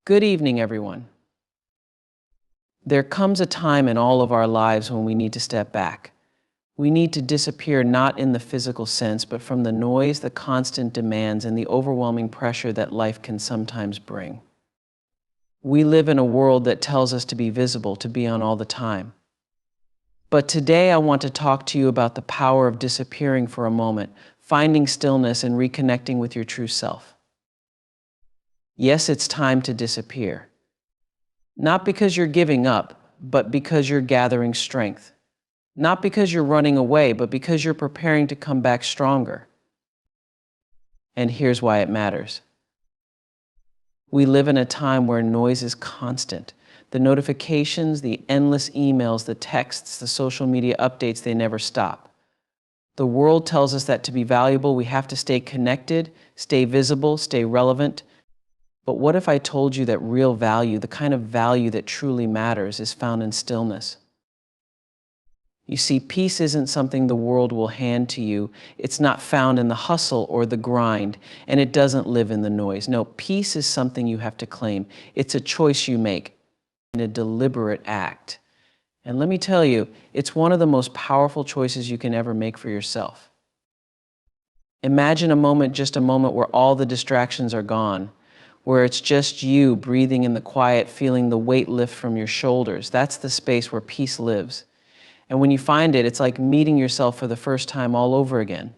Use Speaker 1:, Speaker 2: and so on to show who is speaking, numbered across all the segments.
Speaker 1: Good evening, everyone. There comes a time in all of our lives when we need to step back. We need to disappear not in the physical sense, but from the noise, the constant demands, and the overwhelming pressure that life can sometimes bring. We live in a world that tells us to be visible, to be on all the time. But today I want to talk to you about the power of disappearing for a moment, finding stillness and reconnecting with your true self. Yes, it's time to disappear. Not because you're giving up, but because you're gathering strength. Not because you're running away, but because you're preparing to come back stronger. And here's why it matters. We live in a time where noise is constant. The notifications, the endless emails, the texts, the social media updates, they never stop. The world tells us that to be valuable, we have to stay connected, stay visible, stay relevant. But what if I told you that real value, the kind of value that truly matters, is found in stillness? You see, peace isn't something the world will hand to you. It's not found in the hustle or the grind, and it doesn't live in the noise. No, peace is something you have to claim. It's a choice you make in a deliberate act. And let me tell you, it's one of the most powerful choices you can ever make for yourself. Imagine just a moment where all the distractions are gone, where it's just you breathing in the quiet, feeling the weight lift from your shoulders. That's the space where peace lives. And when you find it, it's like meeting yourself for the first time all over again.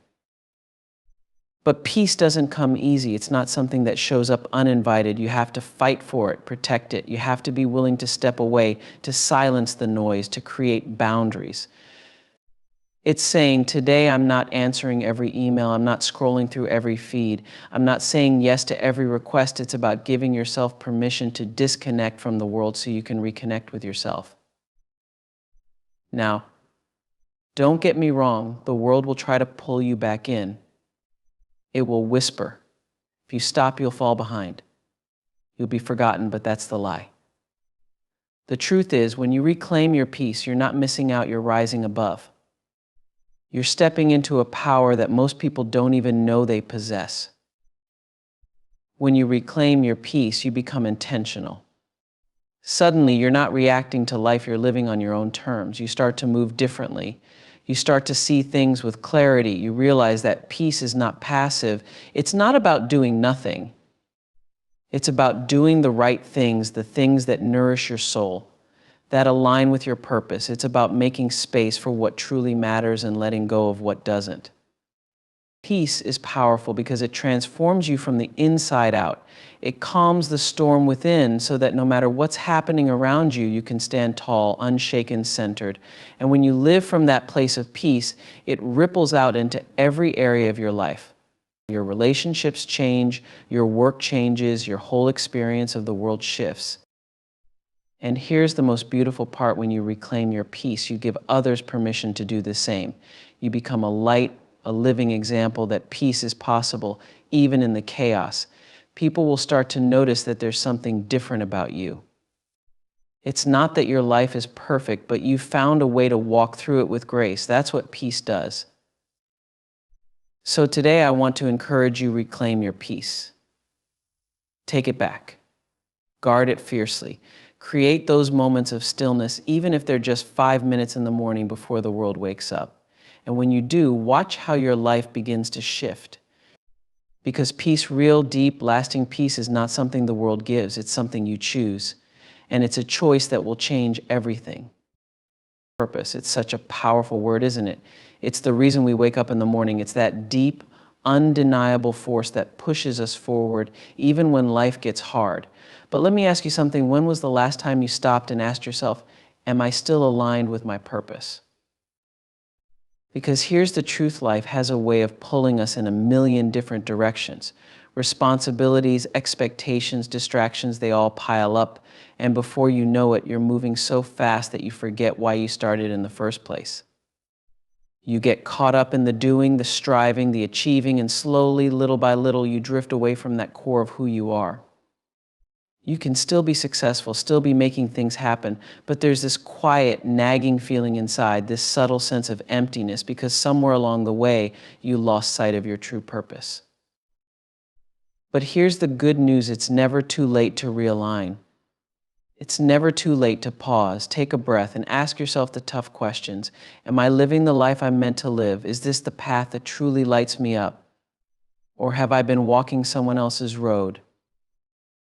Speaker 1: But peace doesn't come easy. It's not something that shows up uninvited. You have to fight for it, protect it. You have to be willing to step away, to silence the noise, to create boundaries. It's saying, today I'm not answering every email. I'm not scrolling through every feed. I'm not saying yes to every request. It's about giving yourself permission to disconnect from the world so you can reconnect with yourself. Now, don't get me wrong, the world will try to pull you back in. It will whisper. If you stop, you'll fall behind. You'll be forgotten, but that's the lie. The truth is, when you reclaim your peace, you're not missing out, you're rising above. You're stepping into a power that most people don't even know they possess. When you reclaim your peace, you become intentional. Suddenly, you're not reacting to life, you're living on your own terms. You start to move differently. You start to see things with clarity. You realize that peace is not passive. It's not about doing nothing. It's about doing the right things, the things that nourish your soul, that align with your purpose. It's about making space for what truly matters and letting go of what doesn't. Peace is powerful because it transforms you from the inside out. It calms the storm within so that no matter what's happening around you, you can stand tall, unshaken, centered. And when you live from that place of peace, it ripples out into every area of your life. Your relationships change, your work changes, your whole experience of the world shifts. And here's the most beautiful part: when you reclaim your peace, you give others permission to do the same. You become a light, a living example that peace is possible, even in the chaos. People will start to notice that there's something different about you. It's not that your life is perfect, but you've found a way to walk through it with grace. That's what peace does. So today I want to encourage you, reclaim your peace. Take it back. Guard it fiercely. Create those moments of stillness, even if they're just 5 minutes in the morning before the world wakes up. And when you do, watch how your life begins to shift. Because peace, real, deep, lasting peace, is not something the world gives. It's something you choose. And it's a choice that will change everything. Purpose. It's such a powerful word, isn't it? It's the reason we wake up in the morning. It's that deep, undeniable force that pushes us forward, even when life gets hard. But let me ask you something. When was the last time you stopped and asked yourself, am I still aligned with my purpose? Because here's the truth: life has a way of pulling us in a million different directions. Responsibilities, expectations, distractions, they all pile up. And before you know it, you're moving so fast that you forget why you started in the first place. You get caught up in the doing, the striving, the achieving, and slowly, little by little, you drift away from that core of who you are. You can still be successful, still be making things happen, but there's this quiet, nagging feeling inside, this subtle sense of emptiness, because somewhere along the way, you lost sight of your true purpose. But here's the good news: it's never too late to realign. It's never too late to pause, take a breath, and ask yourself the tough questions. Am I living the life I'm meant to live? Is this the path that truly lights me up? Or have I been walking someone else's road?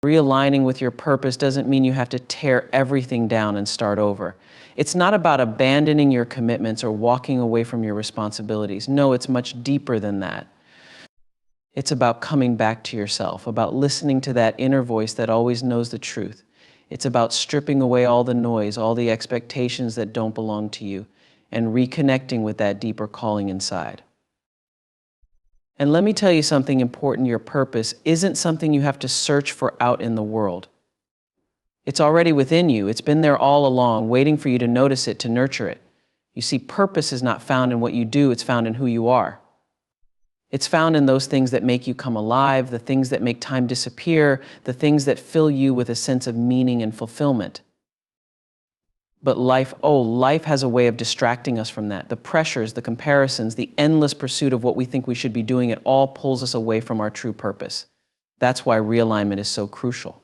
Speaker 1: Realigning with your purpose doesn't mean you have to tear everything down and start over. It's not about abandoning your commitments or walking away from your responsibilities. No, it's much deeper than that. It's about coming back to yourself, about listening to that inner voice that always knows the truth. It's about stripping away all the noise, all the expectations that don't belong to you, and reconnecting with that deeper calling inside. And let me tell you something important: your purpose isn't something you have to search for out in the world. It's already within you. It's been there all along, waiting for you to notice it, to nurture it. You see, purpose is not found in what you do, it's found in who you are. It's found in those things that make you come alive, the things that make time disappear, the things that fill you with a sense of meaning and fulfillment. But life has a way of distracting us from that. The pressures, the comparisons, the endless pursuit of what we think we should be doing, it all pulls us away from our true purpose. That's why realignment is so crucial.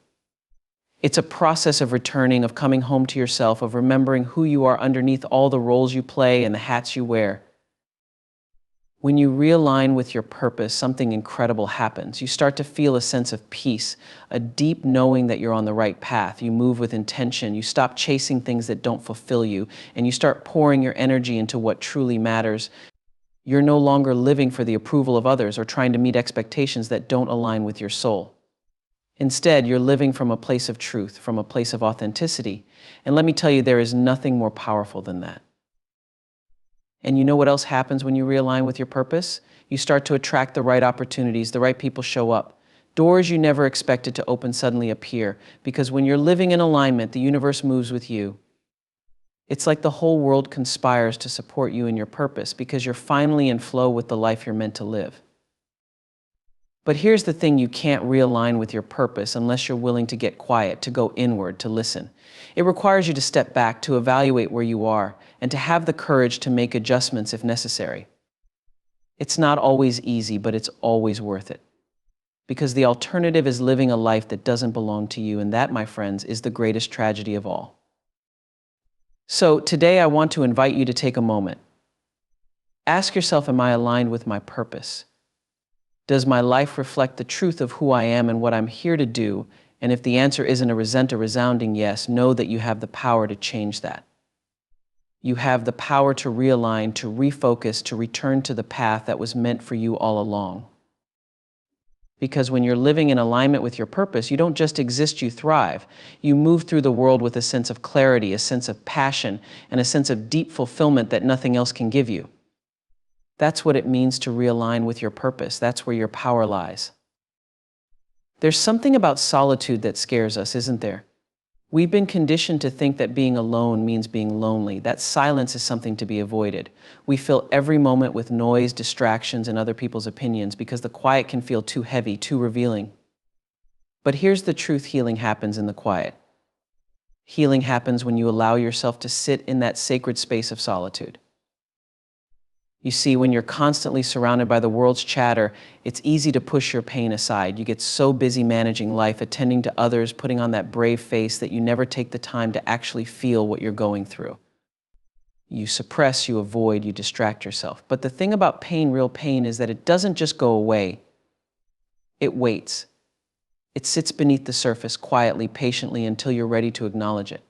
Speaker 1: It's a process of returning, of coming home to yourself, of remembering who you are underneath all the roles you play and the hats you wear. When you realign with your purpose, something incredible happens. You start to feel a sense of peace, a deep knowing that you're on the right path. You move with intention. You stop chasing things that don't fulfill you, and you start pouring your energy into what truly matters. You're no longer living for the approval of others or trying to meet expectations that don't align with your soul. Instead, you're living from a place of truth, from a place of authenticity. And let me tell you, there is nothing more powerful than that. And you know what else happens when you realign with your purpose? You start to attract the right opportunities, the right people show up. Doors you never expected to open suddenly appear, because when you're living in alignment, the universe moves with you. It's like the whole world conspires to support you in your purpose, because you're finally in flow with the life you're meant to live. But here's the thing: you can't realign with your purpose unless you're willing to get quiet, to go inward, to listen. It requires you to step back, to evaluate where you are, and to have the courage to make adjustments if necessary. It's not always easy, but it's always worth it. Because the alternative is living a life that doesn't belong to you, and that, my friends, is the greatest tragedy of all. So today I want to invite you to take a moment. Ask yourself, am I aligned with my purpose? Does my life reflect the truth of who I am and what I'm here to do? And if the answer isn't a resounding yes, know that you have the power to change that. You have the power to realign, to refocus, to return to the path that was meant for you all along. Because when you're living in alignment with your purpose, you don't just exist, you thrive. You move through the world with a sense of clarity, a sense of passion, and a sense of deep fulfillment that nothing else can give you. That's what it means to realign with your purpose. That's where your power lies. There's something about solitude that scares us, isn't there? We've been conditioned to think that being alone means being lonely, that silence is something to be avoided. We fill every moment with noise, distractions, and other people's opinions because the quiet can feel too heavy, too revealing. But here's the truth: healing happens in the quiet. Healing happens when you allow yourself to sit in that sacred space of solitude. You see, when you're constantly surrounded by the world's chatter, it's easy to push your pain aside. You get so busy managing life, attending to others, putting on that brave face that you never take the time to actually feel what you're going through. You suppress, you avoid, you distract yourself. But the thing about pain, real pain, is that it doesn't just go away. It waits. It sits beneath the surface quietly, patiently, until you're ready to acknowledge it.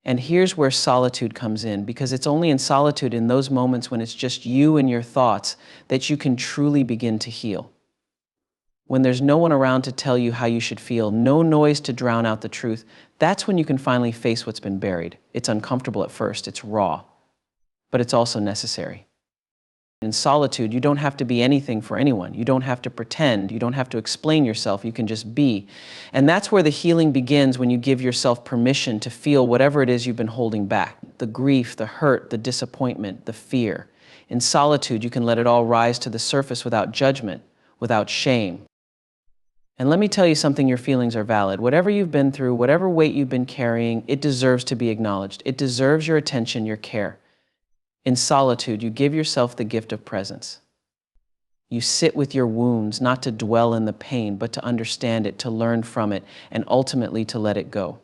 Speaker 1: And here's where solitude comes in, because it's only in solitude, in those moments when it's just you and your thoughts, that you can truly begin to heal. When there's no one around to tell you how you should feel, no noise to drown out the truth, that's when you can finally face what's been buried. It's uncomfortable at first, it's raw, but it's also necessary. In solitude, you don't have to be anything for anyone. You don't have to pretend. You don't have to explain yourself. You can just be. And that's where the healing begins, when you give yourself permission to feel whatever it is you've been holding back. The grief, the hurt, the disappointment, the fear. In solitude, you can let it all rise to the surface without judgment, without shame. And let me tell you something: your feelings are valid. Whatever you've been through, whatever weight you've been carrying, it deserves to be acknowledged. It deserves your attention, your care. In solitude, you give yourself the gift of presence. You sit with your wounds, not to dwell in the pain, but to understand it, to learn from it, and ultimately to let it go.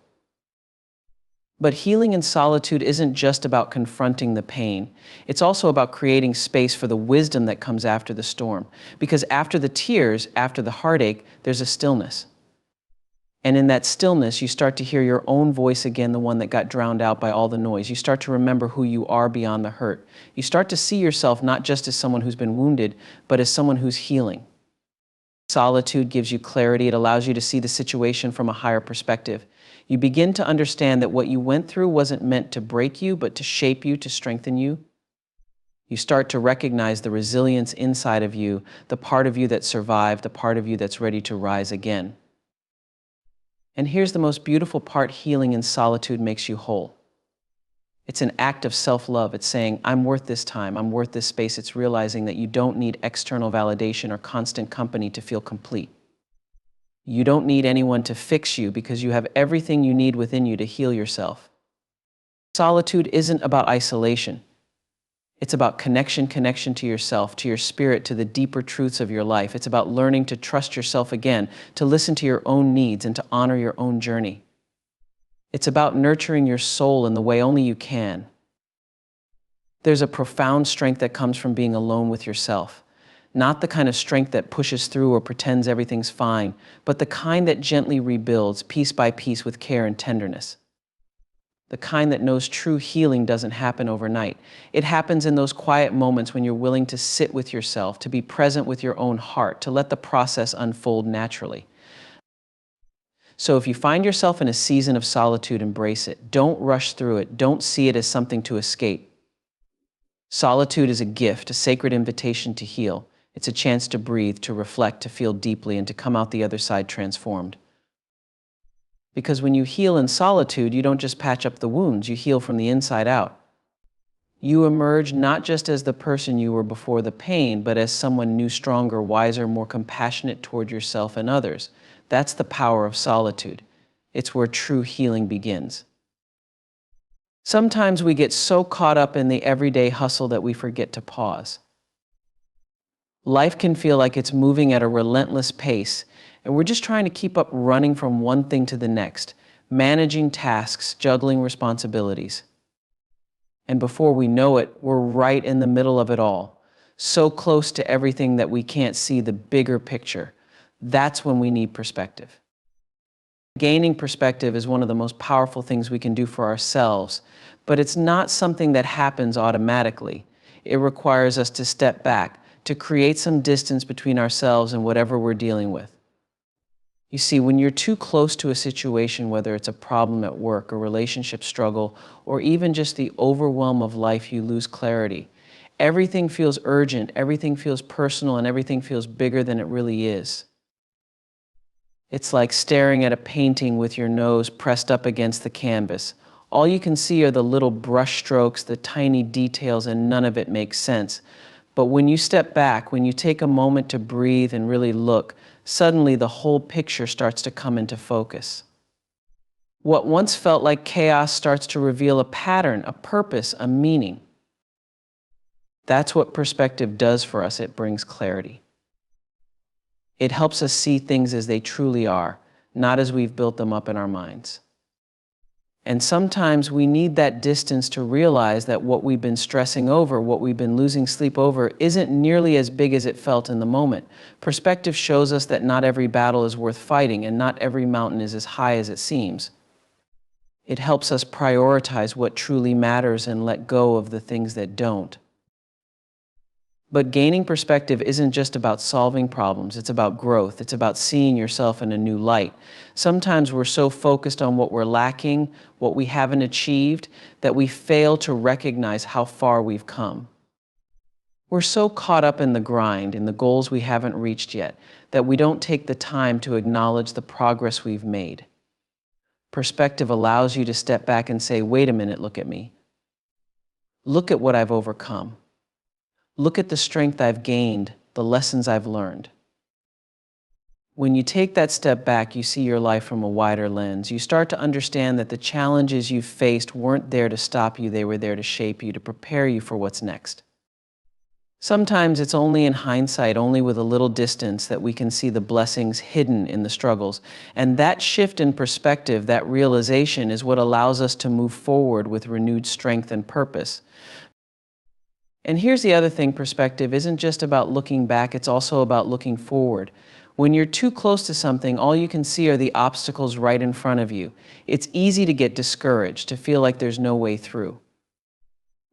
Speaker 1: But healing in solitude isn't just about confronting the pain. It's also about creating space for the wisdom that comes after the storm. Because after the tears, after the heartache, there's a stillness. And in that stillness, you start to hear your own voice again, the one that got drowned out by all the noise. You start to remember who you are beyond the hurt. You start to see yourself not just as someone who's been wounded, but as someone who's healing. Solitude gives you clarity. It allows you to see the situation from a higher perspective. You begin to understand that what you went through wasn't meant to break you, but to shape you, to strengthen you. You start to recognize the resilience inside of you, the part of you that survived, the part of you that's ready to rise again. And here's the most beautiful part: healing in solitude makes you whole. It's an act of self-love. It's saying, I'm worth this time, I'm worth this space. It's realizing that you don't need external validation or constant company to feel complete. You don't need anyone to fix you because you have everything you need within you to heal yourself. Solitude isn't about isolation. It's about connection to yourself, to your spirit, to the deeper truths of your life. It's about learning to trust yourself again, to listen to your own needs and to honor your own journey. It's about nurturing your soul in the way only you can. There's a profound strength that comes from being alone with yourself. Not the kind of strength that pushes through or pretends everything's fine, but the kind that gently rebuilds piece by piece with care and tenderness. The kind that knows true healing doesn't happen overnight. It happens in those quiet moments when you're willing to sit with yourself, to be present with your own heart, to let the process unfold naturally. So if you find yourself in a season of solitude, embrace it. Don't rush through it. Don't see it as something to escape. Solitude is a gift, a sacred invitation to heal. It's a chance to breathe, to reflect, to feel deeply, and to come out the other side transformed. Because when you heal in solitude, you don't just patch up the wounds, you heal from the inside out. You emerge not just as the person you were before the pain, but as someone new, stronger, wiser, more compassionate toward yourself and others. That's the power of solitude. It's where true healing begins. Sometimes we get so caught up in the everyday hustle that we forget to pause. Life can feel like it's moving at a relentless pace, and we're just trying to keep up, running from one thing to the next, managing tasks, juggling responsibilities. And before we know it, we're right in the middle of it all, so close to everything that we can't see the bigger picture. That's when we need perspective. Gaining perspective is one of the most powerful things we can do for ourselves, but it's not something that happens automatically. It requires us to step back, to create some distance between ourselves and whatever we're dealing with. You see, when you're too close to a situation, whether it's a problem at work, a relationship struggle, or even just the overwhelm of life, you lose clarity. Everything feels urgent, everything feels personal, and everything feels bigger than it really is. It's like staring at a painting with your nose pressed up against the canvas. All you can see are the little brush strokes, the tiny details, and none of it makes sense. But when you step back, when you take a moment to breathe and really look, suddenly the whole picture starts to come into focus. What once felt like chaos starts to reveal a pattern, a purpose, a meaning. That's what perspective does for us. It brings clarity. It helps us see things as they truly are, not as we've built them up in our minds. And sometimes we need that distance to realize that what we've been stressing over, what we've been losing sleep over, isn't nearly as big as it felt in the moment. Perspective shows us that not every battle is worth fighting, and not every mountain is as high as it seems. It helps us prioritize what truly matters and let go of the things that don't. But gaining perspective isn't just about solving problems, it's about growth. It's about seeing yourself in a new light. Sometimes we're so focused on what we're lacking, what we haven't achieved, that we fail to recognize how far we've come. We're so caught up in the grind, in the goals we haven't reached yet, that we don't take the time to acknowledge the progress we've made. Perspective allows you to step back and say, wait a minute, look at me. Look at what I've overcome. Look at the strength I've gained, the lessons I've learned. When you take that step back, you see your life from a wider lens. You start to understand that the challenges you've faced weren't there to stop you, they were there to shape you, to prepare you for what's next. Sometimes it's only in hindsight, only with a little distance, that we can see the blessings hidden in the struggles. And that shift in perspective, that realization, is what allows us to move forward with renewed strength and purpose. And here's the other thing: perspective isn't just about looking back, it's also about looking forward. When you're too close to something, all you can see are the obstacles right in front of you. It's easy to get discouraged, to feel like there's no way through.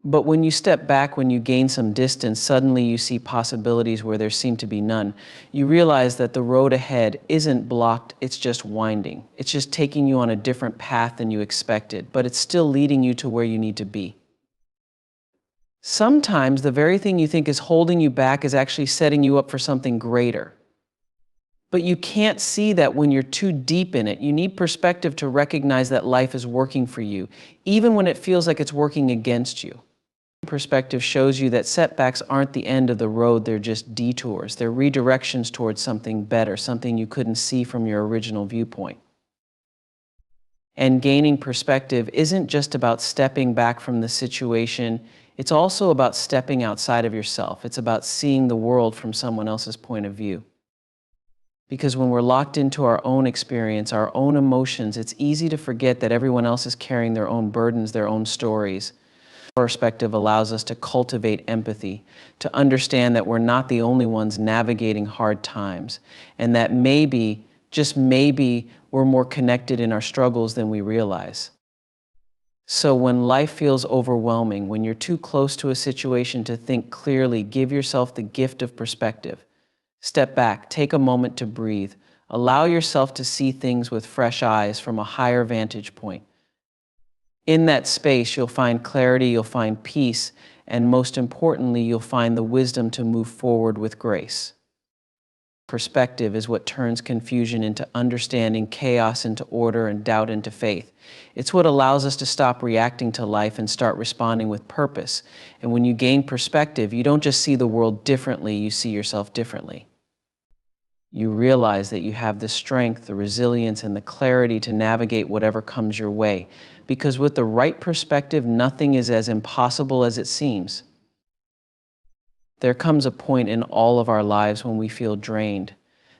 Speaker 1: But when you step back, when you gain some distance, suddenly you see possibilities where there seem to be none. You realize that the road ahead isn't blocked, it's just winding. It's just taking you on a different path than you expected, but it's still leading you to where you need to be. Sometimes the very thing you think is holding you back is actually setting you up for something greater. But you can't see that when you're too deep in it. You need perspective to recognize that life is working for you, even when it feels like it's working against you. Perspective shows you that setbacks aren't the end of the road, they're just detours. They're redirections towards something better, something you couldn't see from your original viewpoint. And gaining perspective isn't just about stepping back from the situation, it's also about stepping outside of yourself. It's about seeing the world from someone else's point of view. Because when we're locked into our own experience, our own emotions, it's easy to forget that everyone else is carrying their own burdens, their own stories. Perspective allows us to cultivate empathy, to understand that we're not the only ones navigating hard times, and that maybe, just maybe, we're more connected in our struggles than we realize. So when life feels overwhelming, when you're too close to a situation to think clearly, give yourself the gift of perspective. Step back, take a moment to breathe. Allow yourself to see things with fresh eyes from a higher vantage point. In that space, you'll find clarity, you'll find peace, and most importantly, you'll find the wisdom to move forward with grace. Perspective is what turns confusion into understanding, chaos into order, and doubt into faith. It's what allows us to stop reacting to life and start responding with purpose. And when you gain perspective, you don't just see the world differently, you see yourself differently. You realize that you have the strength, the resilience, and the clarity to navigate whatever comes your way. Because with the right perspective, nothing is as impossible as it seems. There comes a point in all of our lives when we feel drained,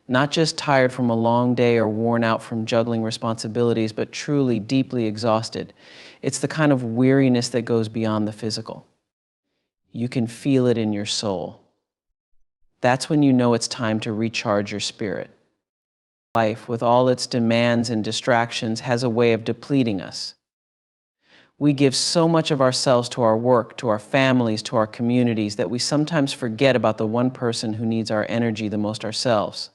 Speaker 1: not just tired from a long day or worn out from juggling responsibilities, but truly deeply exhausted. It's the kind of weariness that goes beyond the physical. You can feel it in your soul. That's when you know it's time to recharge your spirit. Life, with all its demands and distractions, has a way of depleting us. We give so much of ourselves to our work, to our families, to our communities, that we sometimes forget about the one person who needs our energy the most, ourselves.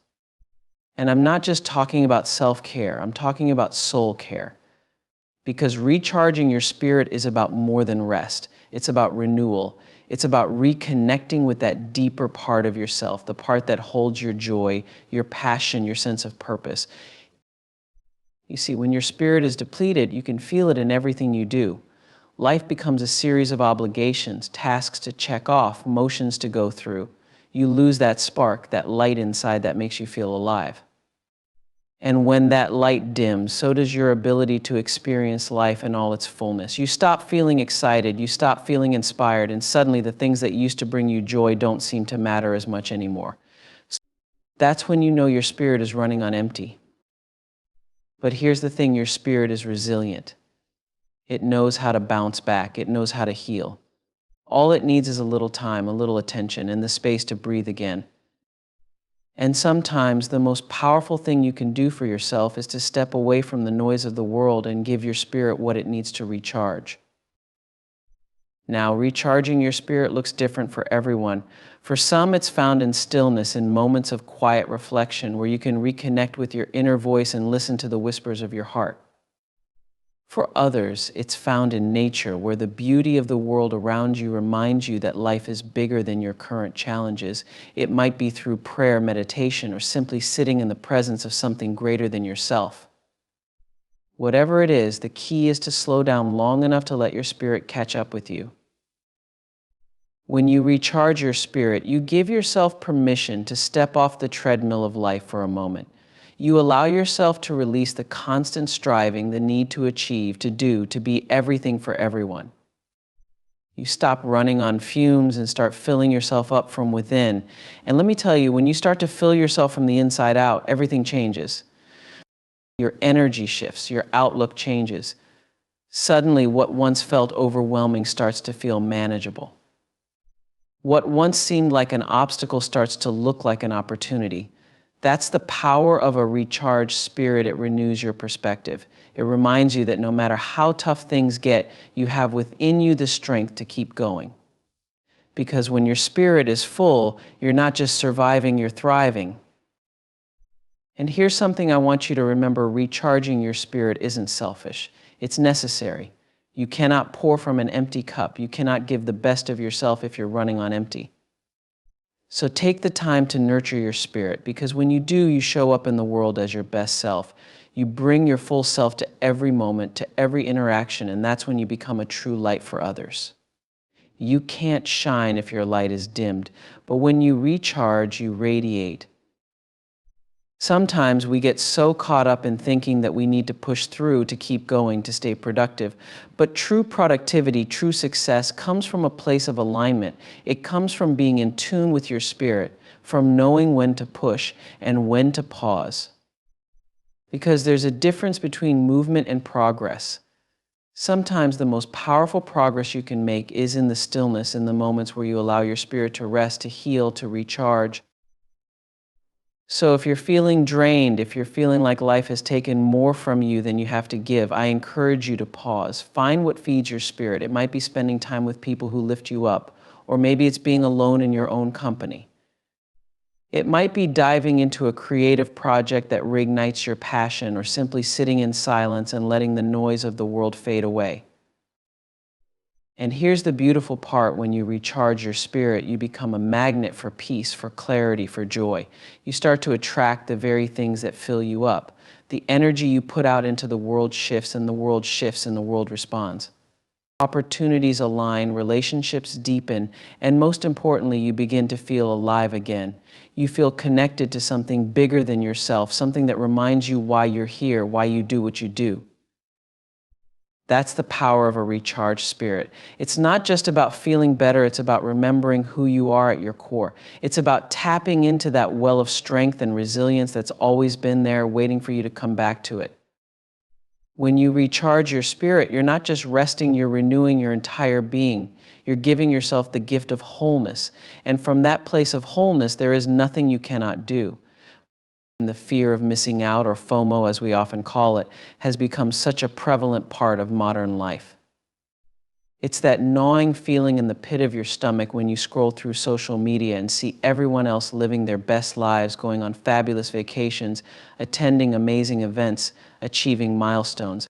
Speaker 1: And I'm not just talking about self-care, I'm talking about soul care. Because recharging your spirit is about more than rest. It's about renewal. It's about reconnecting with that deeper part of yourself, the part that holds your joy, your passion, your sense of purpose. You see, when your spirit is depleted, you can feel it in everything you do. Life becomes a series of obligations, tasks to check off, motions to go through. You lose that spark, that light inside that makes you feel alive. And when that light dims, so does your ability to experience life in all its fullness. You stop feeling excited, you stop feeling inspired, and suddenly the things that used to bring you joy don't seem to matter as much anymore. That's when you know your spirit is running on empty. But here's the thing: your spirit is resilient. It knows how to bounce back, it knows how to heal. All it needs is a little time, a little attention, and the space to breathe again. And sometimes the most powerful thing you can do for yourself is to step away from the noise of the world and give your spirit what it needs to recharge. Now, recharging your spirit looks different for everyone. For some, it's found in stillness, in moments of quiet reflection where you can reconnect with your inner voice and listen to the whispers of your heart. For others, it's found in nature, where the beauty of the world around you reminds you that life is bigger than your current challenges. It might be through prayer, meditation, or simply sitting in the presence of something greater than yourself. Whatever it is, the key is to slow down long enough to let your spirit catch up with you. When you recharge your spirit, you give yourself permission to step off the treadmill of life for a moment. You allow yourself to release the constant striving, the need to achieve, to do, to be everything for everyone. You stop running on fumes and start filling yourself up from within. And let me tell you, when you start to fill yourself from the inside out, everything changes. Your energy shifts, your outlook changes. Suddenly, what once felt overwhelming starts to feel manageable. What once seemed like an obstacle starts to look like an opportunity. That's the power of a recharged spirit. It renews your perspective. It reminds you that no matter how tough things get, you have within you the strength to keep going. Because when your spirit is full, you're not just surviving, you're thriving. And here's something I want you to remember: recharging your spirit isn't selfish. It's necessary. You cannot pour from an empty cup. You cannot give the best of yourself if you're running on empty. So take the time to nurture your spirit, because when you do, you show up in the world as your best self. You bring your full self to every moment, to every interaction, and that's when you become a true light for others. You can't shine if your light is dimmed, but when you recharge, you radiate. Sometimes we get so caught up in thinking that we need to push through to keep going, to stay productive. But true productivity, true success comes from a place of alignment. It comes from being in tune with your spirit, from knowing when to push and when to pause. Because there's a difference between movement and progress. Sometimes the most powerful progress you can make is in the stillness, in the moments where you allow your spirit to rest, to heal, to recharge. So if you're feeling drained, if you're feeling like life has taken more from you than you have to give, I encourage you to pause. Find what feeds your spirit. It might be spending time with people who lift you up, or maybe it's being alone in your own company. It might be diving into a creative project that reignites your passion, or simply sitting in silence and letting the noise of the world fade away. And here's the beautiful part: when you recharge your spirit, you become a magnet for peace, for clarity, for joy. You start to attract the very things that fill you up. The energy you put out into the world shifts, and the world shifts, and the world responds. Opportunities align, relationships deepen, and most importantly, you begin to feel alive again. You feel connected to something bigger than yourself, something that reminds you why you're here, why you do what you do. That's the power of a recharged spirit. It's not just about feeling better, it's about remembering who you are at your core. It's about tapping into that well of strength and resilience that's always been there, waiting for you to come back to it. When you recharge your spirit, you're not just resting, you're renewing your entire being. You're giving yourself the gift of wholeness. And from that place of wholeness, there is nothing you cannot do. And the fear of missing out, or FOMO as we often call it, has become such a prevalent part of modern life. It's that gnawing feeling in the pit of your stomach when you scroll through social media and see everyone else living their best lives, going on fabulous vacations, attending amazing events, achieving milestones.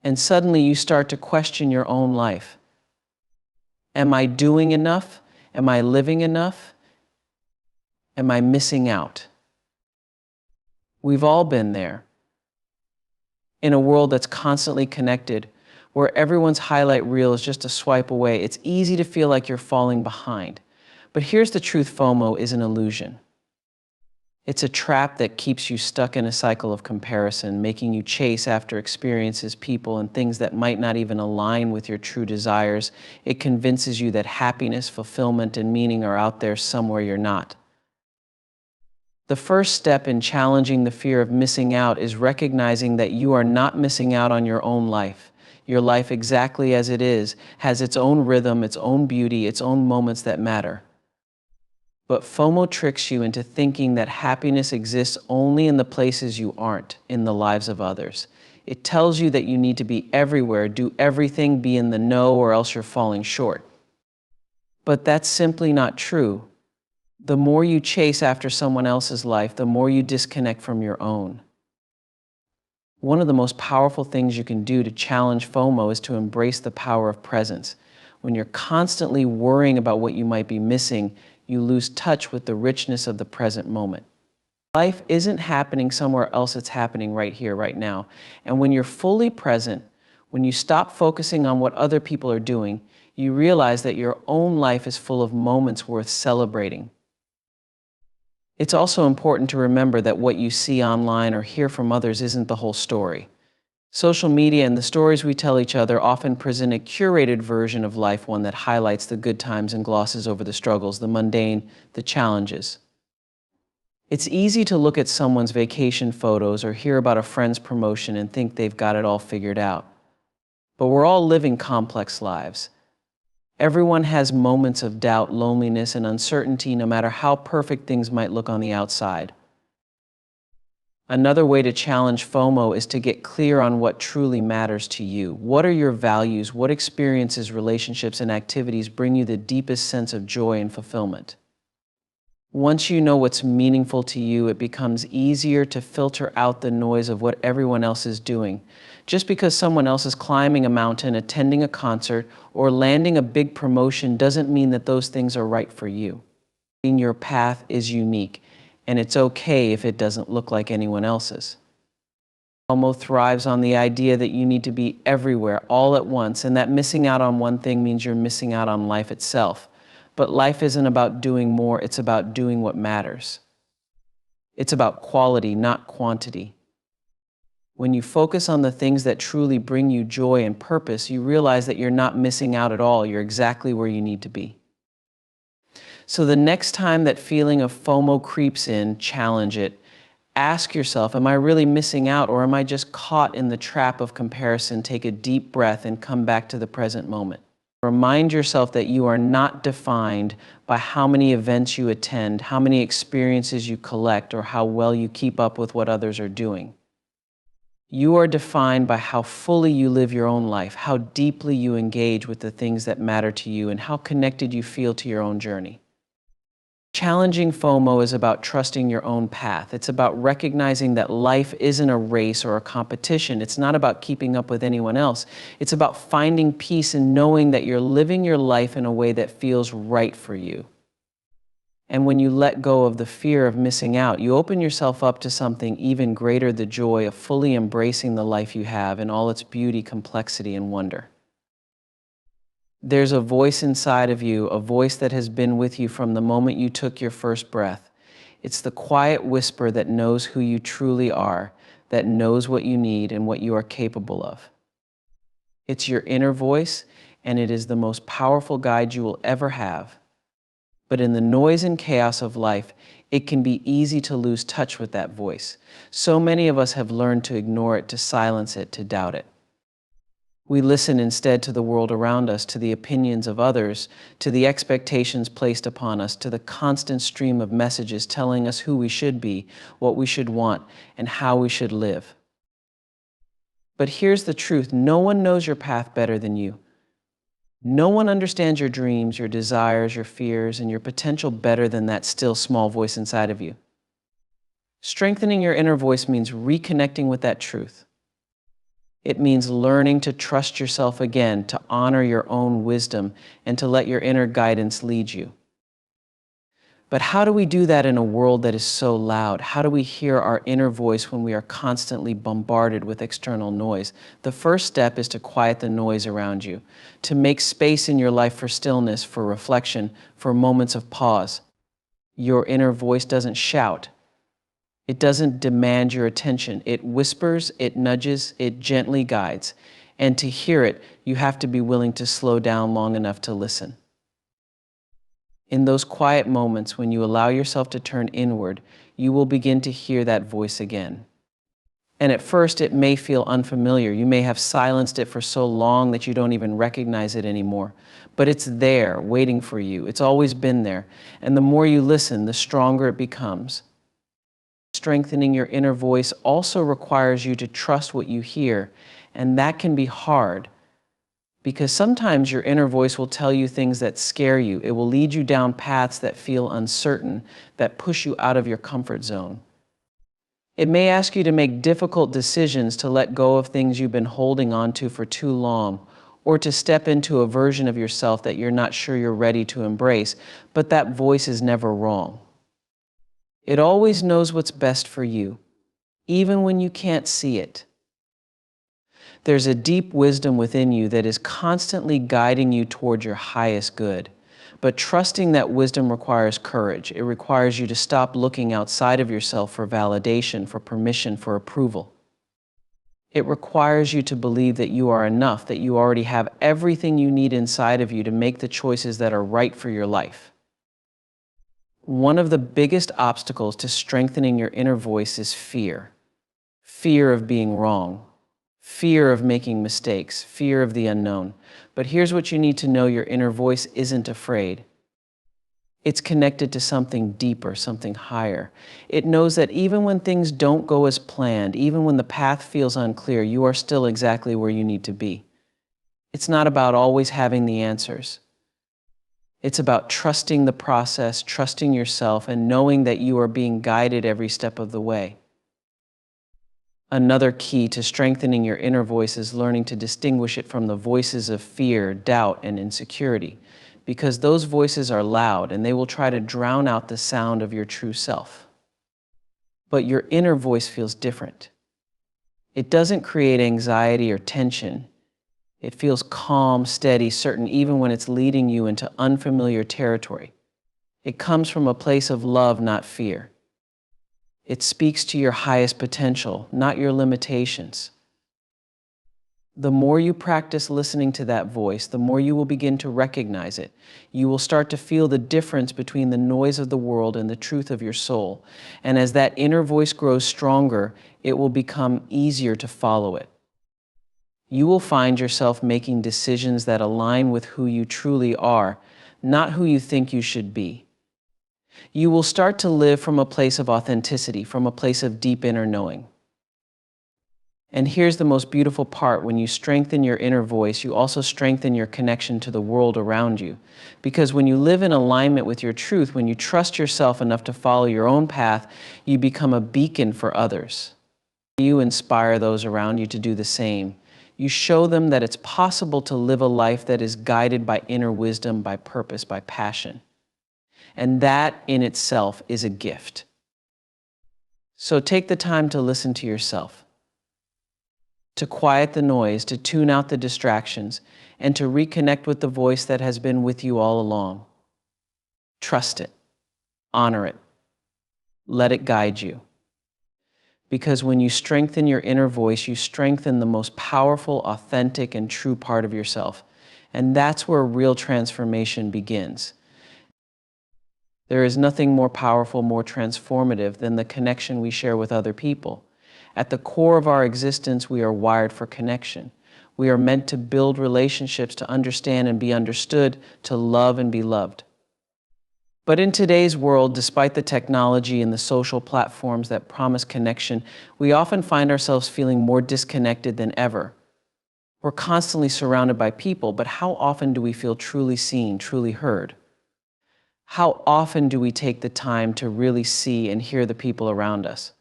Speaker 1: And suddenly you start to question your own life. Am I doing enough? Am I living enough? Am I missing out? We've all been there. In a world that's constantly connected, where everyone's highlight reel is just a swipe away, it's easy to feel like you're falling behind. But here's the truth: FOMO is an illusion. It's a trap that keeps you stuck in a cycle of comparison, making you chase after experiences, people, and things that might not even align with your true desires. It convinces you that happiness, fulfillment, and meaning are out there somewhere you're not. The first step in challenging the fear of missing out is recognizing that you are not missing out on your own life. Your life, exactly as it is, has its own rhythm, its own beauty, its own moments that matter. But FOMO tricks you into thinking that happiness exists only in the places you aren't, in the lives of others. It tells you that you need to be everywhere, do everything, be in the know, or else you're falling short. But that's simply not true. The more you chase after someone else's life, the more you disconnect from your own. One of the most powerful things you can do to challenge FOMO is to embrace the power of presence. When you're constantly worrying about what you might be missing, you lose touch with the richness of the present moment. Life isn't happening somewhere else, it's happening right here, right now. And when you're fully present, when you stop focusing on what other people are doing, you realize that your own life is full of moments worth celebrating. It's also important to remember that what you see online or hear from others isn't the whole story. Social media and the stories we tell each other often present a curated version of life, one that highlights the good times and glosses over the struggles, the mundane, the challenges. It's easy to look at someone's vacation photos or hear about a friend's promotion and think they've got it all figured out. But we're all living complex lives. Everyone has moments of doubt, loneliness, and uncertainty, no matter how perfect things might look on the outside. Another way to challenge FOMO is to get clear on what truly matters to you. What are your values? What experiences, relationships, and activities bring you the deepest sense of joy and fulfillment? Once you know what's meaningful to you, it becomes easier to filter out the noise of what everyone else is doing. Just because someone else is climbing a mountain, attending a concert, or landing a big promotion doesn't mean that those things are right for you. Your path is unique, and it's okay if it doesn't look like anyone else's. FOMO thrives on the idea that you need to be everywhere all at once, and that missing out on one thing means you're missing out on life itself. But life isn't about doing more, it's about doing what matters. It's about quality, not quantity. When you focus on the things that truly bring you joy and purpose, you realize that you're not missing out at all, you're exactly where you need to be. So the next time that feeling of FOMO creeps in, challenge it. Ask yourself, am I really missing out, or am I just caught in the trap of comparison? Take a deep breath and come back to the present moment. Remind yourself that you are not defined by how many events you attend, how many experiences you collect, or how well you keep up with what others are doing. You are defined by how fully you live your own life, how deeply you engage with the things that matter to you, and how connected you feel to your own journey. Challenging FOMO is about trusting your own path. It's about recognizing that life isn't a race or a competition. It's not about keeping up with anyone else. It's about finding peace and knowing that you're living your life in a way that feels right for you. And when you let go of the fear of missing out, you open yourself up to something even greater, the joy of fully embracing the life you have in all its beauty, complexity, and wonder. There's a voice inside of you, a voice that has been with you from the moment you took your first breath. It's the quiet whisper that knows who you truly are, that knows what you need and what you are capable of. It's your inner voice, and it is the most powerful guide you will ever have. But in the noise and chaos of life, it can be easy to lose touch with that voice. So many of us have learned to ignore it, to silence it, to doubt it. We listen instead to the world around us, to the opinions of others, to the expectations placed upon us, to the constant stream of messages telling us who we should be, what we should want, and how we should live. But here's the truth: no one knows your path better than you. No one understands your dreams, your desires, your fears, and your potential better than that still small voice inside of you. Strengthening your inner voice means reconnecting with that truth. It means learning to trust yourself again, to honor your own wisdom, and to let your inner guidance lead you. But how do we do that in a world that is so loud? How do we hear our inner voice when we are constantly bombarded with external noise? The first step is to quiet the noise around you, to make space in your life for stillness, for reflection, for moments of pause. Your inner voice doesn't shout. It doesn't demand your attention. It whispers, it nudges, it gently guides. And to hear it, you have to be willing to slow down long enough to listen. In those quiet moments, when you allow yourself to turn inward, you will begin to hear that voice again. And at first, it may feel unfamiliar. You may have silenced it for so long that you don't even recognize it anymore. But it's there, waiting for you. It's always been there. And the more you listen, the stronger it becomes. Strengthening your inner voice also requires you to trust what you hear, and that can be hard because sometimes your inner voice will tell you things that scare you. It will lead you down paths that feel uncertain, that push you out of your comfort zone. It may ask you to make difficult decisions, to let go of things you've been holding on to for too long, or to step into a version of yourself that you're not sure you're ready to embrace, but that voice is never wrong. It always knows what's best for you, even when you can't see it. There's a deep wisdom within you that is constantly guiding you toward your highest good. But trusting that wisdom requires courage. It requires you to stop looking outside of yourself for validation, for permission, for approval. It requires you to believe that you are enough, that you already have everything you need inside of you to make the choices that are right for your life. One of the biggest obstacles to strengthening your inner voice is fear. Fear of being wrong, fear of making mistakes, fear of the unknown. But here's what you need to know: your inner voice isn't afraid. It's connected to something deeper, something higher. It knows that even when things don't go as planned, even when the path feels unclear, you are still exactly where you need to be. It's not about always having the answers. It's about trusting the process, trusting yourself, and knowing that you are being guided every step of the way. Another key to strengthening your inner voice is learning to distinguish it from the voices of fear, doubt, and insecurity, because those voices are loud and they will try to drown out the sound of your true self. But your inner voice feels different. It doesn't create anxiety or tension. It feels calm, steady, certain, even when it's leading you into unfamiliar territory. It comes from a place of love, not fear. It speaks to your highest potential, not your limitations. The more you practice listening to that voice, the more you will begin to recognize it. You will start to feel the difference between the noise of the world and the truth of your soul. And as that inner voice grows stronger, it will become easier to follow it. You will find yourself making decisions that align with who you truly are, not who you think you should be. You will start to live from a place of authenticity, from a place of deep inner knowing. And here's the most beautiful part: when you strengthen your inner voice, you also strengthen your connection to the world around you. Because when you live in alignment with your truth, when you trust yourself enough to follow your own path, you become a beacon for others. You inspire those around you to do the same. You show them that it's possible to live a life that is guided by inner wisdom, by purpose, by passion. And that in itself is a gift. So take the time to listen to yourself, to quiet the noise, to tune out the distractions, and to reconnect with the voice that has been with you all along. Trust it, honor it, let it guide you. Because when you strengthen your inner voice, you strengthen the most powerful, authentic, and true part of yourself. And that's where real transformation begins. There is nothing more powerful, more transformative than the connection we share with other people. At the core of our existence, we are wired for connection. We are meant to build relationships, to understand and be understood, to love and be loved. But in today's world, despite the technology and the social platforms that promise connection, we often find ourselves feeling more disconnected than ever. We're constantly surrounded by people, but how often do we feel truly seen, truly heard? How often do we take the time to really see and hear the people around us?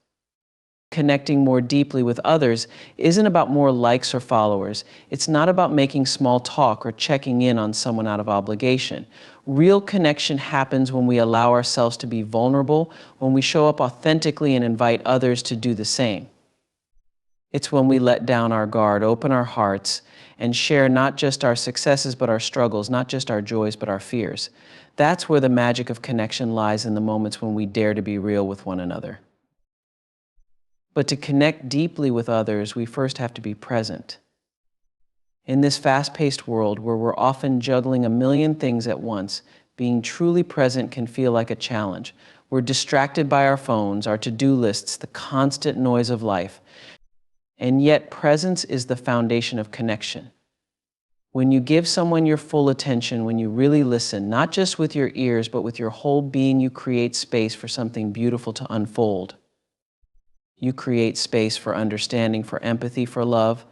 Speaker 1: Connecting more deeply with others isn't about more likes or followers. It's not about making small talk or checking in on someone out of obligation. Real connection happens when we allow ourselves to be vulnerable, when we show up authentically and invite others to do the same. It's when we let down our guard, open our hearts, and share not just our successes but our struggles, not just our joys but our fears. That's where the magic of connection lies, in the moments when we dare to be real with one another. But to connect deeply with others, we first have to be present. In this fast-paced world where we're often juggling a million things at once, being truly present can feel like a challenge. We're distracted by our phones, our to-do lists, the constant noise of life. And yet presence is the foundation of connection. When you give someone your full attention, when you really listen, not just with your ears, but with your whole being, you create space for something beautiful to unfold. You create space for understanding, for empathy, for love.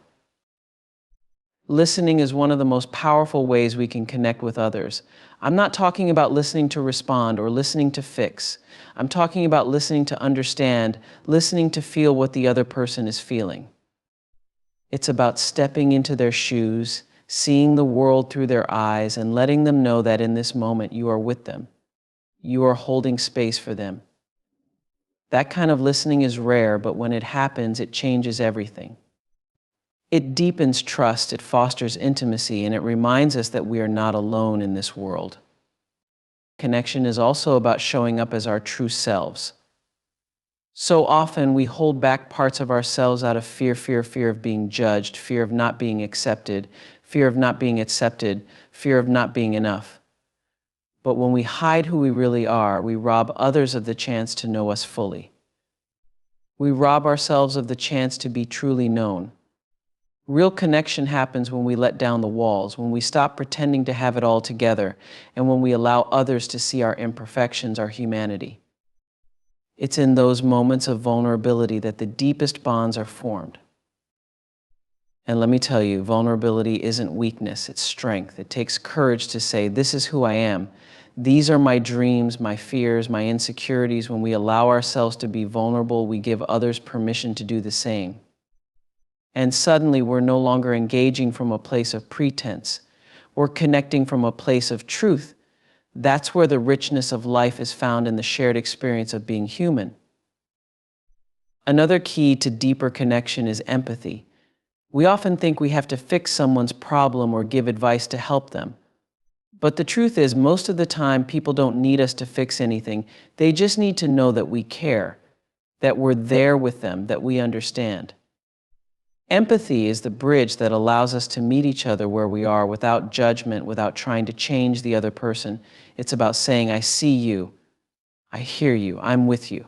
Speaker 1: Listening is one of the most powerful ways we can connect with others. I'm not talking about listening to respond or listening to fix. I'm talking about listening to understand, listening to feel what the other person is feeling. It's about stepping into their shoes, seeing the world through their eyes, and letting them know that in this moment you are with them. You are holding space for them. That kind of listening is rare, but when it happens, it changes everything. It deepens trust, it fosters intimacy, and it reminds us that we are not alone in this world. Connection is also about showing up as our true selves. So often we hold back parts of ourselves out of fear of being judged, fear of not being accepted, fear of not being accepted, fear of not being enough. But when we hide who we really are, we rob others of the chance to know us fully. We rob ourselves of the chance to be truly known. Real connection happens when we let down the walls, when we stop pretending to have it all together, and when we allow others to see our imperfections, our humanity. It's in those moments of vulnerability that the deepest bonds are formed. And let me tell you, vulnerability isn't weakness, it's strength. It takes courage to say, this is who I am. These are my dreams, my fears, my insecurities. When we allow ourselves to be vulnerable, we give others permission to do the same. And suddenly we're no longer engaging from a place of pretense. We're connecting from a place of truth. That's where the richness of life is found, in the shared experience of being human. Another key to deeper connection is empathy. We often think we have to fix someone's problem or give advice to help them. But the truth is, most of the time, people don't need us to fix anything. They just need to know that we care, that we're there with them, that we understand. Empathy is the bridge that allows us to meet each other where we are without judgment, without trying to change the other person. It's about saying, I see you, I hear you, I'm with you.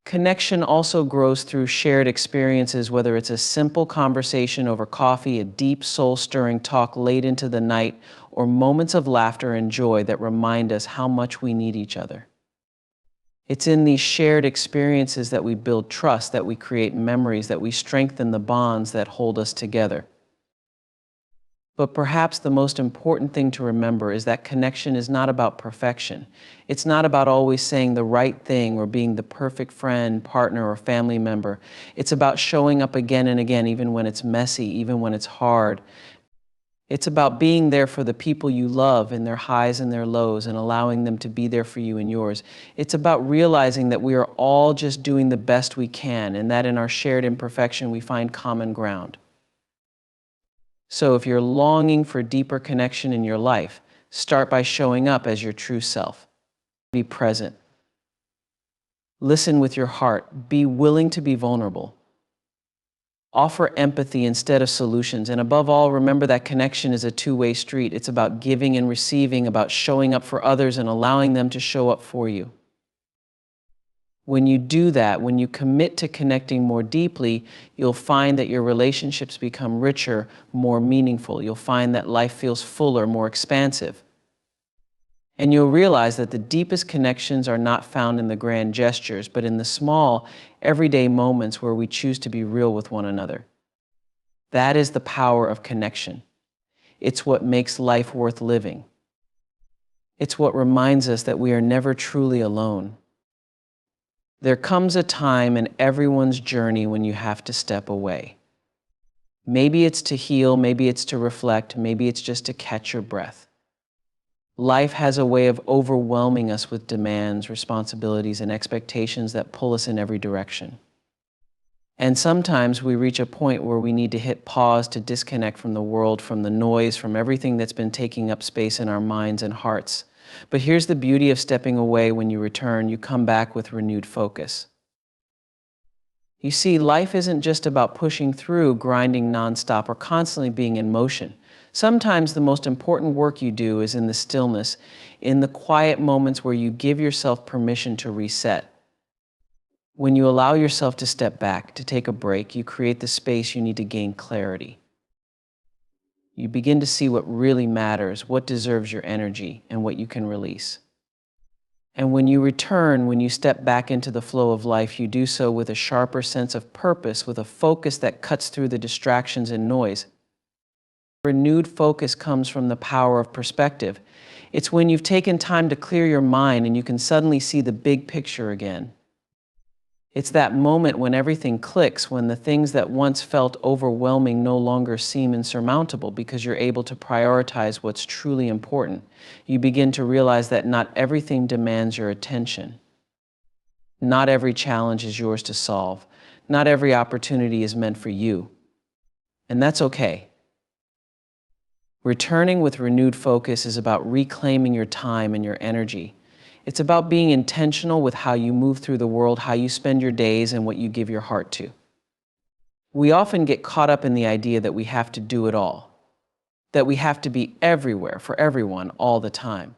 Speaker 1: Connection also grows through shared experiences, whether it's a simple conversation over coffee, a deep soul-stirring talk late into the night, or moments of laughter and joy that remind us how much we need each other. It's in these shared experiences that we build trust, that we create memories, that we strengthen the bonds that hold us together. But perhaps the most important thing to remember is that connection is not about perfection. It's not about always saying the right thing or being the perfect friend, partner, or family member. It's about showing up again and again, even when it's messy, even when it's hard. It's about being there for the people you love in their highs and their lows, and allowing them to be there for you in yours. It's about realizing that we are all just doing the best we can, and that in our shared imperfection we find common ground. So if you're longing for deeper connection in your life, start by showing up as your true self. Be present. Listen with your heart. Be willing to be vulnerable. Offer empathy instead of solutions. And above all, remember that connection is a two-way street. It's about giving and receiving, about showing up for others and allowing them to show up for you. When you do that, when you commit to connecting more deeply, you'll find that your relationships become richer, more meaningful. You'll find that life feels fuller, more expansive. And you'll realize that the deepest connections are not found in the grand gestures, but in the small, everyday moments where we choose to be real with one another. That is the power of connection. It's what makes life worth living. It's what reminds us that we are never truly alone. There comes a time in everyone's journey when you have to step away. Maybe it's to heal, maybe it's to reflect, maybe it's just to catch your breath. Life has a way of overwhelming us with demands, responsibilities, and expectations that pull us in every direction. And sometimes we reach a point where we need to hit pause to disconnect from the world, from the noise, from everything that's been taking up space in our minds and hearts. But here's the beauty of stepping away. When you return, you come back with renewed focus. You see, life isn't just about pushing through, grinding nonstop, or constantly being in motion. Sometimes the most important work you do is in the stillness, in the quiet moments where you give yourself permission to reset. When you allow yourself to step back, to take a break, you create the space you need to gain clarity. You begin to see what really matters, what deserves your energy, and what you can release. And when you return, when you step back into the flow of life, you do so with a sharper sense of purpose, with a focus that cuts through the distractions and noise. Renewed focus comes from the power of perspective. It's when you've taken time to clear your mind and you can suddenly see the big picture again. It's that moment when everything clicks, when the things that once felt overwhelming no longer seem insurmountable because you're able to prioritize what's truly important. You begin to realize that not everything demands your attention. Not every challenge is yours to solve. Not every opportunity is meant for you. And that's okay. Returning with renewed focus is about reclaiming your time and your energy. It's about being intentional with how you move through the world, how you spend your days, and what you give your heart to. We often get caught up in the idea that we have to do it all, that we have to be everywhere for everyone all the time.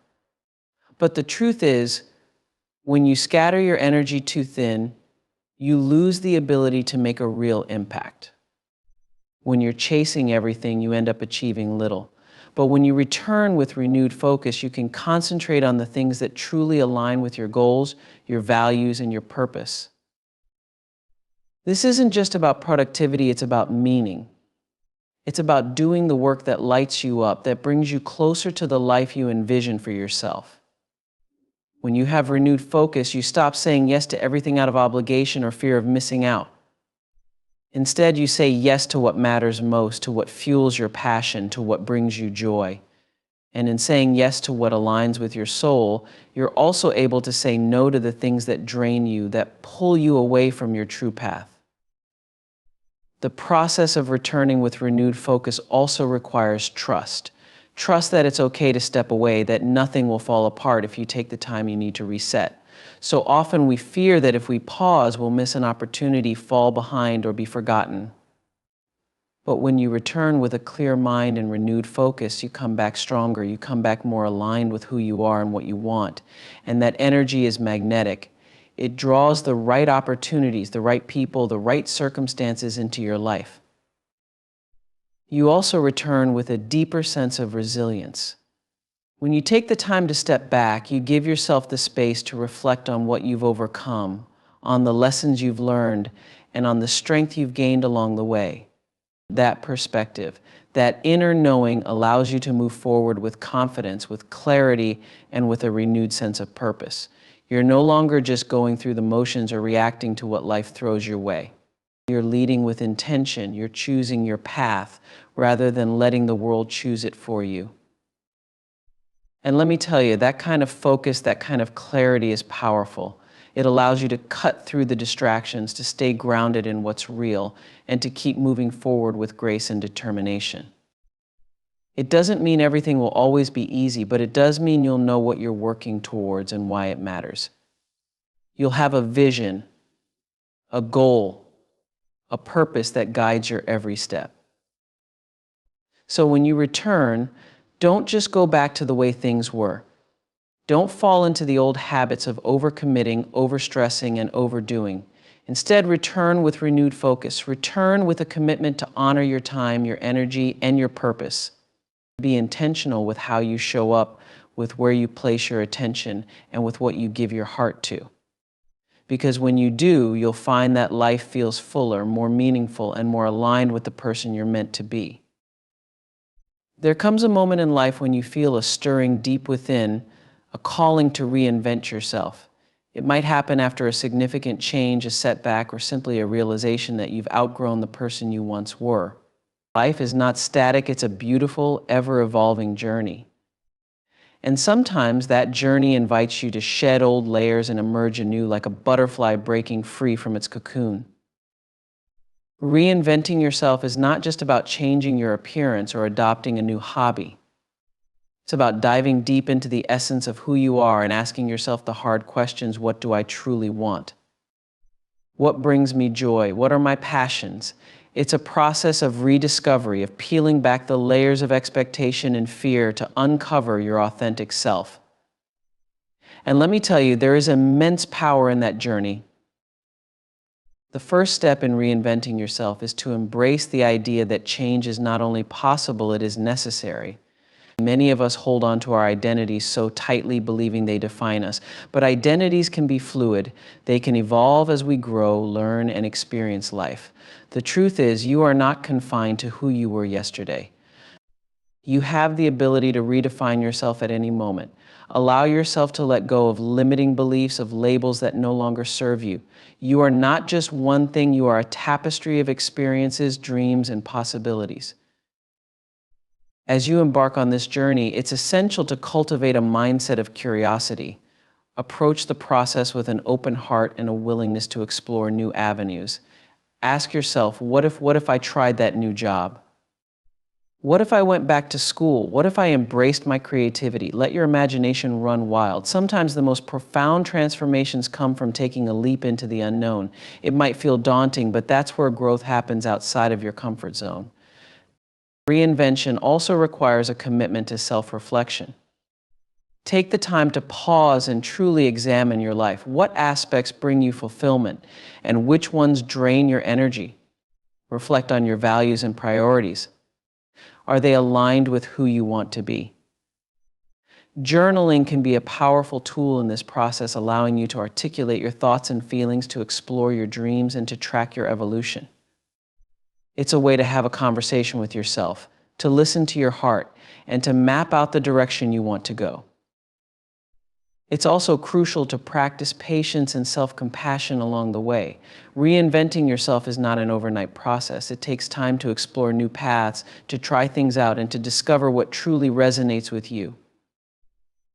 Speaker 1: But the truth is, when you scatter your energy too thin, you lose the ability to make a real impact. When you're chasing everything, you end up achieving little. But when you return with renewed focus, you can concentrate on the things that truly align with your goals, your values, and your purpose. This isn't just about productivity, it's about meaning. It's about doing the work that lights you up, that brings you closer to the life you envision for yourself. When you have renewed focus, you stop saying yes to everything out of obligation or fear of missing out. Instead, you say yes to what matters most, to what fuels your passion, to what brings you joy. And in saying yes to what aligns with your soul, you're also able to say no to the things that drain you, that pull you away from your true path. The process of returning with renewed focus also requires trust. Trust that it's okay to step away, that nothing will fall apart if you take the time you need to reset. So often we fear that if we pause, we'll miss an opportunity, fall behind, or be forgotten. But when you return with a clear mind and renewed focus, you come back stronger, you come back more aligned with who you are and what you want. And that energy is magnetic. It draws the right opportunities, the right people, the right circumstances into your life. You also return with a deeper sense of resilience. When you take the time to step back, you give yourself the space to reflect on what you've overcome, on the lessons you've learned, and on the strength you've gained along the way. That perspective, that inner knowing allows you to move forward with confidence, with clarity, and with a renewed sense of purpose. You're no longer just going through the motions or reacting to what life throws your way. You're leading with intention. You're choosing your path rather than letting the world choose it for you. And let me tell you, that kind of focus, that kind of clarity is powerful. It allows you to cut through the distractions, to stay grounded in what's real, and to keep moving forward with grace and determination. It doesn't mean everything will always be easy, but it does mean you'll know what you're working towards and why it matters. You'll have a vision, a goal, a purpose that guides your every step. So when you return, don't just go back to the way things were. Don't fall into the old habits of overcommitting, overstressing, and overdoing. Instead, return with renewed focus. Return with a commitment to honor your time, your energy, and your purpose. Be intentional with how you show up, with where you place your attention, and with what you give your heart to. Because when you do, you'll find that life feels fuller, more meaningful, and more aligned with the person you're meant to be. There comes a moment in life when you feel a stirring deep within, a calling to reinvent yourself. It might happen after a significant change, a setback, or simply a realization that you've outgrown the person you once were. Life is not static, it's a beautiful, ever-evolving journey. And sometimes that journey invites you to shed old layers and emerge anew like a butterfly breaking free from its cocoon. Reinventing yourself is not just about changing your appearance or adopting a new hobby. It's about diving deep into the essence of who you are and asking yourself the hard questions: what do I truly want? What brings me joy? What are my passions? It's a process of rediscovery, of peeling back the layers of expectation and fear to uncover your authentic self. And let me tell you, there is immense power in that journey. The first step in reinventing yourself is to embrace the idea that change is not only possible, it is necessary. Many of us hold on to our identities so tightly, believing they define us. But identities can be fluid. They can evolve as we grow, learn, and experience life. The truth is, you are not confined to who you were yesterday. You have the ability to redefine yourself at any moment. Allow yourself to let go of limiting beliefs, of labels that no longer serve you. You are not just one thing, you are a tapestry of experiences, dreams, and possibilities. As you embark on this journey, it's essential to cultivate a mindset of curiosity. Approach the process with an open heart and a willingness to explore new avenues. Ask yourself, what if I tried that new job? What if I went back to school? What if I embraced my creativity? Let your imagination run wild. Sometimes the most profound transformations come from taking a leap into the unknown. It might feel daunting, but that's where growth happens outside of your comfort zone. Reinvention also requires a commitment to self-reflection. Take the time to pause and truly examine your life. What aspects bring you fulfillment and which ones drain your energy? Reflect on your values and priorities. Are they aligned with who you want to be? Journaling can be a powerful tool in this process, allowing you to articulate your thoughts and feelings, to explore your dreams, and to track your evolution. It's a way to have a conversation with yourself, to listen to your heart, and to map out the direction you want to go. It's also crucial to practice patience and self-compassion along the way. Reinventing yourself is not an overnight process. It takes time to explore new paths, to try things out, and to discover what truly resonates with you.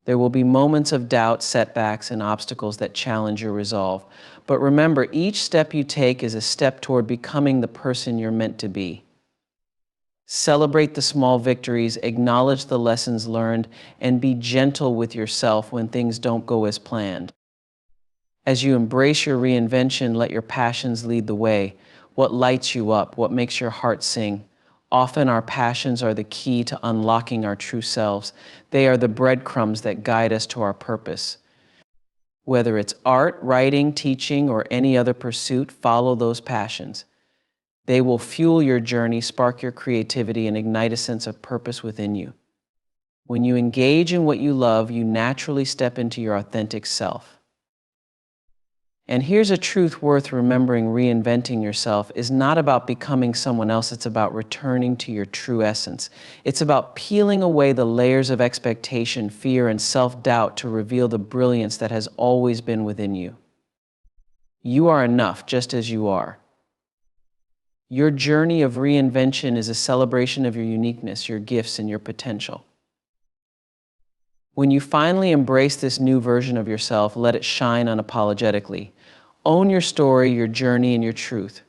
Speaker 1: There will be moments of doubt, setbacks, and obstacles that challenge your resolve. But remember, each step you take is a step toward becoming the person you're meant to be. Celebrate the small victories, acknowledge the lessons learned, and be gentle with yourself when things don't go as planned. As you embrace your reinvention, let your passions lead the way. What lights you up? What makes your heart sing? Often our passions are the key to unlocking our true selves. They are the breadcrumbs that guide us to our purpose. Whether it's art, writing, teaching, or any other pursuit, follow those passions. They will fuel your journey, spark your creativity, and ignite a sense of purpose within you. When you engage in what you love, you naturally step into your authentic self. And here's a truth worth remembering: reinventing yourself is not about becoming someone else. It's about returning to your true essence. It's about peeling away the layers of expectation, fear, and self-doubt to reveal the brilliance that has always been within you. You are enough just as you are. Your journey of reinvention is a celebration of your uniqueness, your gifts, and your potential. When you finally embrace this new version of yourself, let it shine unapologetically. Own your story, your journey, and your truth.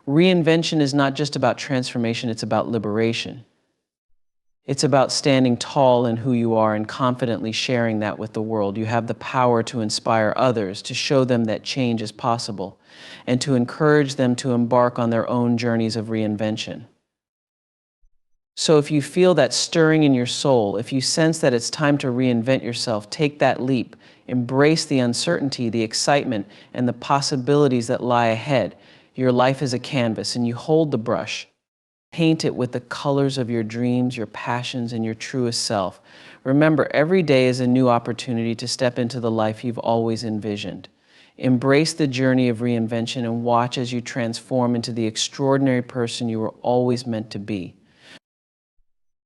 Speaker 1: Reinvention is not just about transformation, it's about liberation. It's about standing tall in who you are and confidently sharing that with the world. You have the power to inspire others, to show them that change is possible, and to encourage them to embark on their own journeys of reinvention. So if you feel that stirring in your soul, if you sense that it's time to reinvent yourself, take that leap. Embrace the uncertainty, the excitement, and the possibilities that lie ahead. Your life is a canvas, and you hold the brush. Paint it with the colors of your dreams, your passions, and your truest self. Remember, every day is a new opportunity to step into the life you've always envisioned. Embrace the journey of reinvention and watch as you transform into the extraordinary person you were always meant to be.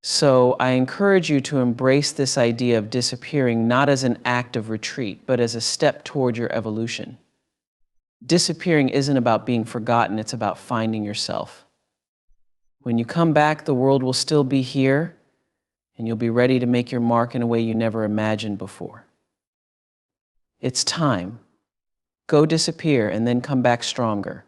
Speaker 1: So I encourage you to embrace this idea of disappearing not as an act of retreat, but as a step toward your evolution. Disappearing isn't about being forgotten, it's about finding yourself. When you come back, the world will still be here, and you'll be ready to make your mark in a way you never imagined before. It's time. Go disappear and then come back stronger.